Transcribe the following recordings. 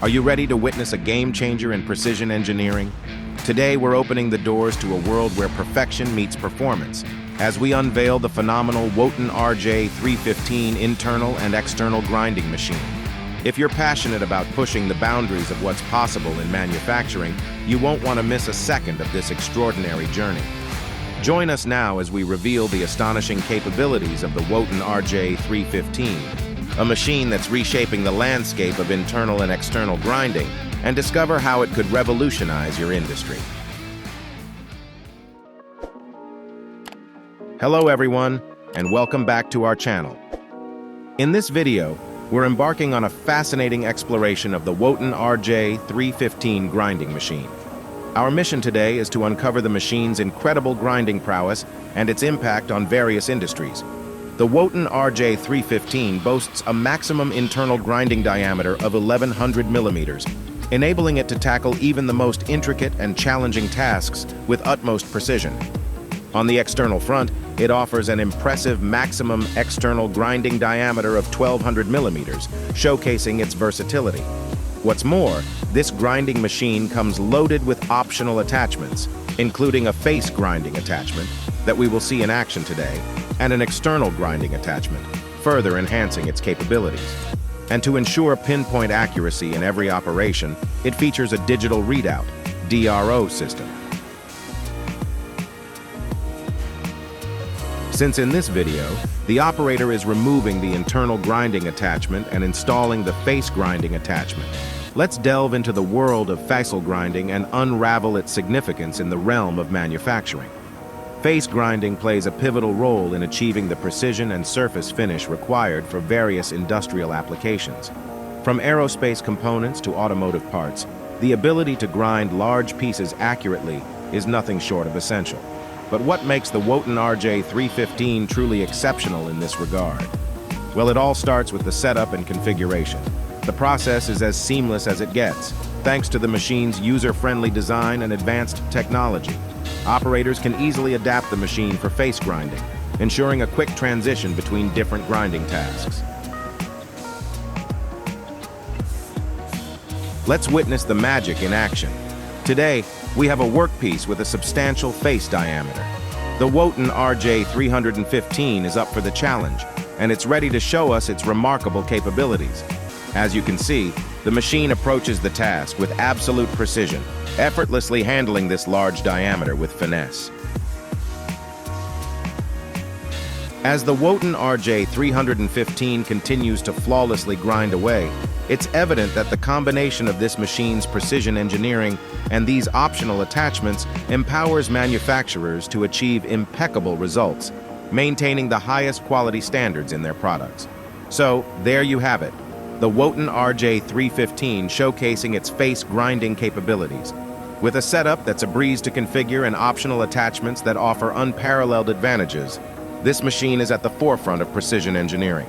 Are you ready to witness a game changer in precision engineering? Today, we're opening the doors to a world where perfection meets performance as we unveil the phenomenal WOTAN RJ 315 internal and external grinding machine. If you're passionate about pushing the boundaries of what's possible in manufacturing, you won't want to miss a second of this extraordinary journey. Join us now as we reveal the astonishing capabilities of the WOTAN RJ 315, a machine that's reshaping the landscape of internal and external grinding, and discover how it could revolutionize your industry. Hello everyone, and welcome back to our channel. In this video, we're embarking on a fascinating exploration of the WOTAN RJ 315 grinding machine. Our mission today is to uncover the machine's incredible grinding prowess and its impact on various industries. The WOTAN RJ 315 boasts a maximum internal grinding diameter of 1100 millimeters, enabling it to tackle even the most intricate and challenging tasks with utmost precision. On the external front, it offers an impressive maximum external grinding diameter of 1200 millimeters, showcasing its versatility. What's more, this grinding machine comes loaded with optional attachments, including a face grinding attachment that we will see in action today, and an external grinding attachment, further enhancing its capabilities. And to ensure pinpoint accuracy in every operation, it features a digital readout, DRO system. Since in this video, the operator is removing the internal grinding attachment and installing the face grinding attachment, let's delve into the world of facial grinding and unravel its significance in the realm of manufacturing. Face grinding plays a pivotal role in achieving the precision and surface finish required for various industrial applications. From aerospace components to automotive parts, the ability to grind large pieces accurately is nothing short of essential. But what makes the WOTAN RJ 315 truly exceptional in this regard? Well, it all starts with the setup and configuration. The process is as seamless as it gets, thanks to the machine's user-friendly design and advanced technology. Operators can easily adapt the machine for face grinding, ensuring a quick transition between different grinding tasks. Let's witness the magic in action. Today, we have a workpiece with a substantial face diameter. The WOTAN RJ 315 is up for the challenge, and it's ready to show us its remarkable capabilities. As you can see, the machine approaches the task with absolute precision, effortlessly handling this large diameter with finesse. As the WOTAN RJ 315 continues to flawlessly grind away, it's evident that the combination of this machine's precision engineering and these optional attachments empowers manufacturers to achieve impeccable results, maintaining the highest quality standards in their products. So, there you have it, the WOTAN RJ 315 showcasing its face grinding capabilities. With a setup that's a breeze to configure and optional attachments that offer unparalleled advantages, this machine is at the forefront of precision engineering.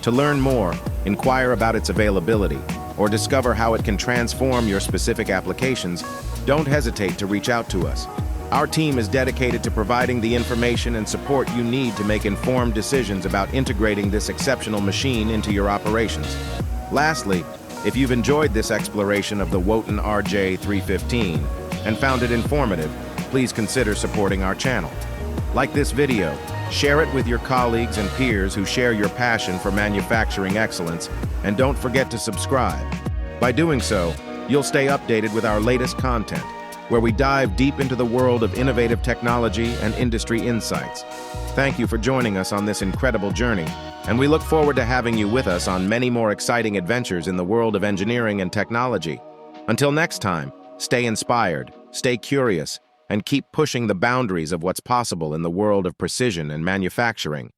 To learn more, inquire about its availability, or discover how it can transform your specific applications, don't hesitate to reach out to us. Our team is dedicated to providing the information and support you need to make informed decisions about integrating this exceptional machine into your operations. Lastly, if you've enjoyed this exploration of the WOTAN RJ 315 and found it informative, please consider supporting our channel. Like this video, share it with your colleagues and peers who share your passion for manufacturing excellence, and don't forget to subscribe. By doing so, you'll stay updated with our latest content, where we dive deep into the world of innovative technology and industry insights. Thank you for joining us on this incredible journey, and we look forward to having you with us on many more exciting adventures in the world of engineering and technology. Until next time, stay inspired, stay curious, and keep pushing the boundaries of what's possible in the world of precision and manufacturing.